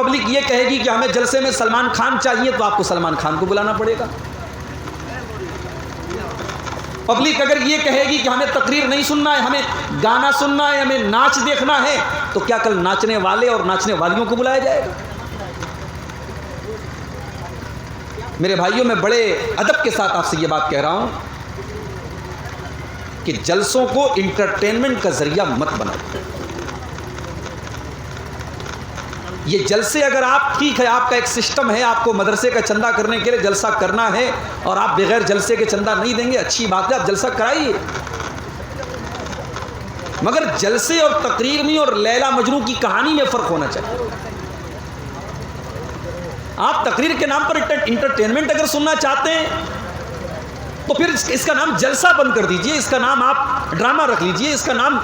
Public یہ کہے گی کہ ہمیں جلسے میں سلمان خان چاہیے تو آپ کو سلمان خان کو بلانا پڑے گا. پبلک اگر یہ کہے گی کہ ہمیں تقریر نہیں سننا ہے، ہمیں گانا سننا ہے، ہمیں ناچ دیکھنا ہے، تو کیا کل ناچنے والے اور ناچنے والیوں کو بلایا جائے گا؟ میرے بھائیوں، میں بڑے ادب کے ساتھ آپ سے یہ بات کہہ رہا ہوں کہ جلسوں کو انٹرٹینمنٹ کا ذریعہ مت بنائیں. یہ جلسے اگر آپ ٹھیک ہے، آپ کا ایک سسٹم ہے، آپ کو مدرسے کا چندہ کرنے کے لیے جلسہ کرنا ہے اور آپ بغیر جلسے کے چندہ نہیں دیں گے، اچھی بات ہے، آپ جلسہ کرائیے. مگر جلسے اور تقریر میں اور لیلا مجنوں کی کہانی میں فرق ہونا چاہیے. آپ تقریر کے نام پر انٹرٹینمنٹ اگر سننا چاہتے ہیں تو پھر اس کا نام جلسہ بند کر دیجئے، اس کا نام آپ ڈرامہ رکھ لیجئے، اس کا نام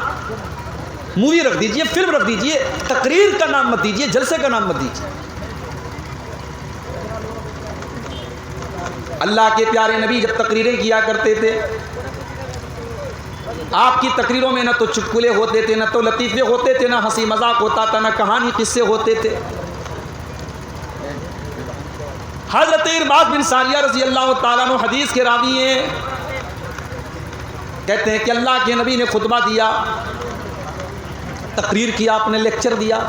مووی رکھ دیجئے، فلم رکھ دیجئے. تقریر کا نام مت دیجئے، جلسے کا نام مت دیجئے. اللہ کے پیارے نبی جب تقریریں کیا کرتے تھے، آپ کی تقریروں میں نہ تو چٹکلے ہوتے تھے، نہ تو لطیفے ہوتے تھے، نہ ہنسی مذاق ہوتا تھا، نہ کہانی قصے ہوتے تھے. حضرت ارباز بن ساریہ رضی اللہ تعالیٰ عنہ حدیث کے راوی ہیں، کہتے ہیں کہ اللہ کے نبی نے خطبہ دیا، تقریر کیا، آپ نے لیکچر دیا،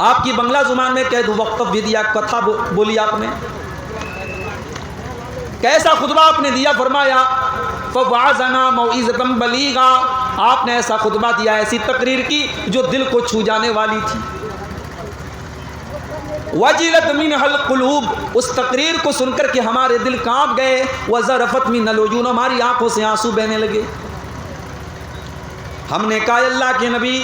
آپ کی بنگلہ زبان میں قید وقف بھی دیا، کتھا بولی آپ نے. کیسا خطبہ آپ نے دیا؟ فرمایا فوعظنا موعظۃ بلیغا. آپ نے ایسا خطبہ دیا، ایسی تقریر کی جو دل کو چھو جانے والی تھی. وجلت منها القلوب. اس تقریر کو سن کر کے ہمارے دل کانپ گئے. وذرفت من العیون. ہماری آنکھوں سے آنسو بہنے لگے. ہم نے کہا اللہ کے نبی،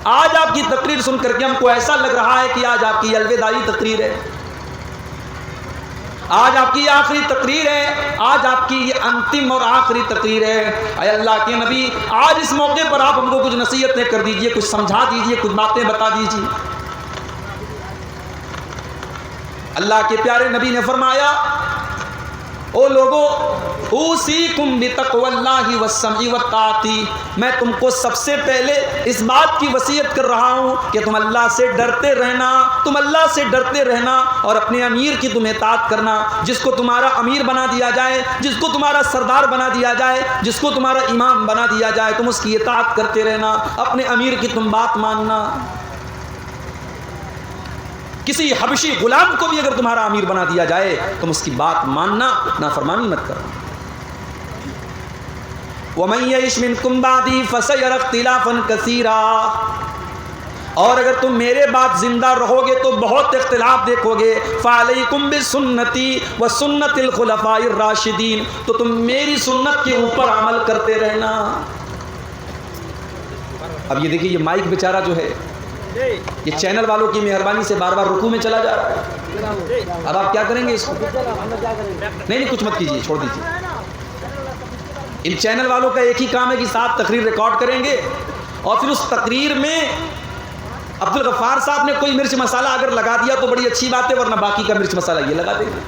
آج آپ کی تقریر سن کر کے ہم کو ایسا لگ رہا ہے کہ آج آپ کی الوداعی تقریر ہے، آج آپ کی آخری تقریر ہے، آج آپ کی یہ انتم اور آخری تقریر ہے. اے اللہ کے نبی، آج اس موقع پر آپ ہم کو کچھ نصیحتیں کر دیجئے، کچھ سمجھا دیجئے، کچھ باتیں بتا دیجئے. اللہ کے پیارے نبی نے فرمایا، او لوگو اوصیکم بتقوی اللہ والسمع والطاعۃ. میں تم کو سب سے پہلے اس بات کی وصیت کر رہا ہوں کہ تم اللہ سے ڈرتے رہنا، تم اللہ سے ڈرتے رہنا اور اپنے امیر کی تم اطاعت کرنا. جس کو تمہارا امیر بنا دیا جائے، جس کو تمہارا سردار بنا دیا جائے، جس کو تمہارا امام بنا دیا جائے، تم اس کی اطاعت کرتے رہنا، اپنے امیر کی تم بات ماننا. کسی حبشی غلام کو بھی اگر تمہارا امیر بنا دیا جائے تم اس کی بات ماننا، نافرمانی مت کرنا. وَمَن يَعِشْ مِنكُم بَعْدِي فَسَيَرَى اخْتِلَافًا كَثِيرًا. اور اگر تم میرے بعد زندہ رہو گے تو بہت اختلاف دیکھو گے. فَعَلَيْكُمْ بِسُنَّتِي وَسُنَّتِ الْخُلَفَاءِ الرَّاشِدِينَ. تو تم میری سنت کے اوپر عمل کرتے رہنا. اب یہ دیکھیے، یہ مائک بیچارہ جو ہے، یہ چینل والوں کی مہربانی سے بار بار رکوع میں چلا جا رہا ہے. اب آپ کیا کریں گے اس کو؟ نہیں کچھ مت کیجیے، چھوڑ دیجیے. ان چینل والوں کا ایک ہی کام ہے کہ صاحب تقریر ریکارڈ کریں گے اور پھر اس تقریر میں عبدالغفار صاحب نے کوئی مرچ مسالہ اگر لگا دیا تو بڑی اچھی بات ہے، ورنہ باقی کا مرچ مسالہ یہ لگا دیں گے.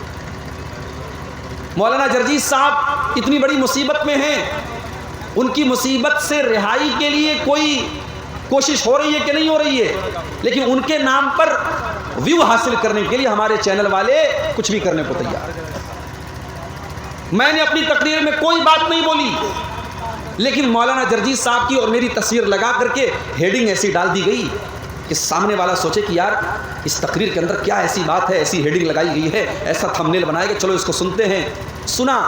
مولانا جرجیز صاحب اتنی بڑی مصیبت میں ہیں، ان کی مصیبت سے رہائی کے لیے کوئی کوشش ہو رہی ہے کہ نہیں ہو رہی ہے، لیکن ان کے نام پر ویو حاصل کرنے کے لیے ہمارے چینل والے کچھ بھی کرنے کو تیار ہیں. میں نے اپنی تقریر میں کوئی بات نہیں بولی، لیکن مولانا جرجیز صاحب کی اور میری تصویر لگا کر کے ہیڈنگ ایسی ڈال دی گئی کہ سامنے والا سوچے کہ یار اس تقریر کے اندر کیا ایسی بات ہے، ایسی ہیڈنگ لگائی گئی ہے، ایسا تھمبنیل بنایا کہ چلو اس کو سنتے ہیں. سنا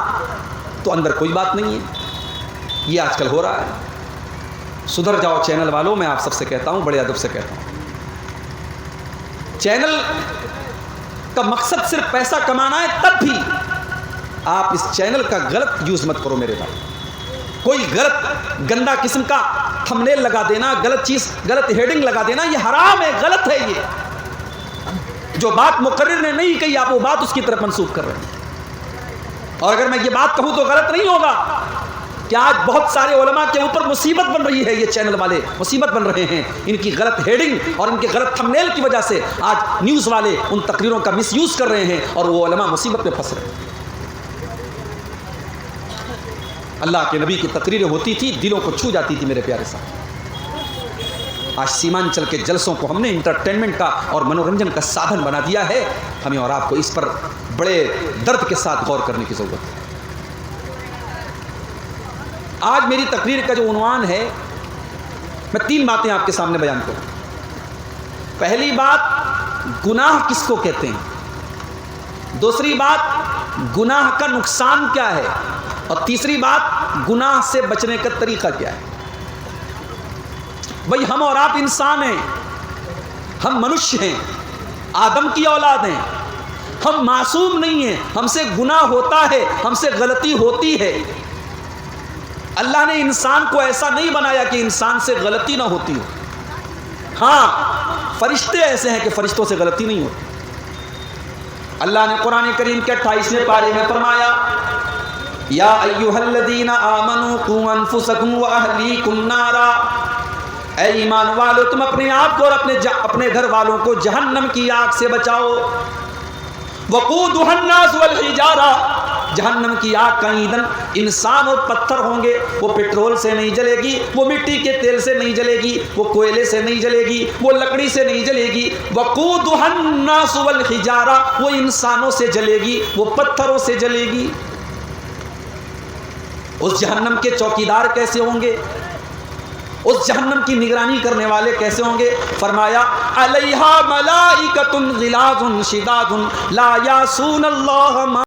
تو اندر کوئی بات نہیں ہے. یہ آج کل ہو رہا ہے. سدھر جاؤ چینل والوں، میں آپ سب سے کہتا ہوں، بڑے ادب سے کہتا ہوں. چینل کا مقصد صرف پیسہ کمانا ہے، تب بھی آپ اس چینل کا غلط یوز مت کرو میرے بھائی. کوئی غلط گندا قسم کا تھمبنیل لگا دینا، غلط چیز، غلط ہیڈنگ لگا دینا، یہ حرام ہے، غلط ہے. یہ جو بات مقرر نے نہیں کہی آپ وہ بات اس کی طرف منسوخ کر رہے ہیں. اور اگر میں یہ بات کہوں تو غلط نہیں ہوگا کہ آج بہت سارے علماء کے اوپر مصیبت بن رہی ہے. یہ چینل والے مصیبت بن رہے ہیں. ان کی غلط ہیڈنگ اور ان کے غلط تھمبنیل کی وجہ سے آج نیوز والے ان تقریروں کا مس یوز کر رہے ہیں اور وہ علماء مصیبت میں پھنس رہے ہیں. اللہ کے نبی کی تقریریں ہوتی تھی، دلوں کو چھو جاتی تھی میرے پیارے صاحب. آج سیمانچل کے جلسوں کو ہم نے انٹرٹینمنٹ کا اور منورنجن کا سادھن بنا دیا ہے. ہمیں اور آپ کو اس پر بڑے درد کے ساتھ غور کرنے کی ضرورت ہے. آج میری تقریر کا جو عنوان ہے، میں 3 باتیں آپ کے سامنے بیان کروں. پہلی بات، گناہ کس کو کہتے ہیں. دوسری بات، گناہ کا نقصان کیا ہے. اور تیسری بات، گناہ سے بچنے کا طریقہ کیا ہے. بھئی ہم اور آپ انسان ہیں، ہم منشیہ ہیں، آدم کی اولاد ہیں. ہم معصوم نہیں ہیں، ہم سے گناہ ہوتا ہے، ہم سے غلطی ہوتی ہے. اللہ نے انسان کو ایسا نہیں بنایا کہ انسان سے غلطی نہ ہوتی ہو. ہاں، فرشتے ایسے ہیں کہ فرشتوں سے غلطی نہیں ہوتی. اللہ نے قرآن کریم کے 28ویں پارے میں فرمایا، یا ایھا الذین آمنوا قوا انفسکم واہلیکم نارا. اے ایمان والو، تم اپنے آپ کو اور اپنے گھر والوں کو جہنم کی آگ سے بچاؤ. وقودھا الناس والحجارہ. جہنم کی آگ کا ایندھن انسان اور پتھر ہوں گے. وہ پیٹرول سے نہیں جلے گی، وہ مٹی کے تیل سے نہیں جلے گی، وہ کوئلے سے نہیں جلے گی، وہ لکڑی سے نہیں جلے گی. وقودھا الناس والحجارہ. وہ انسانوں سے جلے گی، وہ پتھروں سے جلے گی. اس جہنم کے چوکیدار کیسے ہوں گے؟ اس جہنم کی نگرانی کرنے والے کیسے ہوں گے؟ فرمایا، علیہا ملائکۃ غلاظ شداد لا یعصون اللہ ما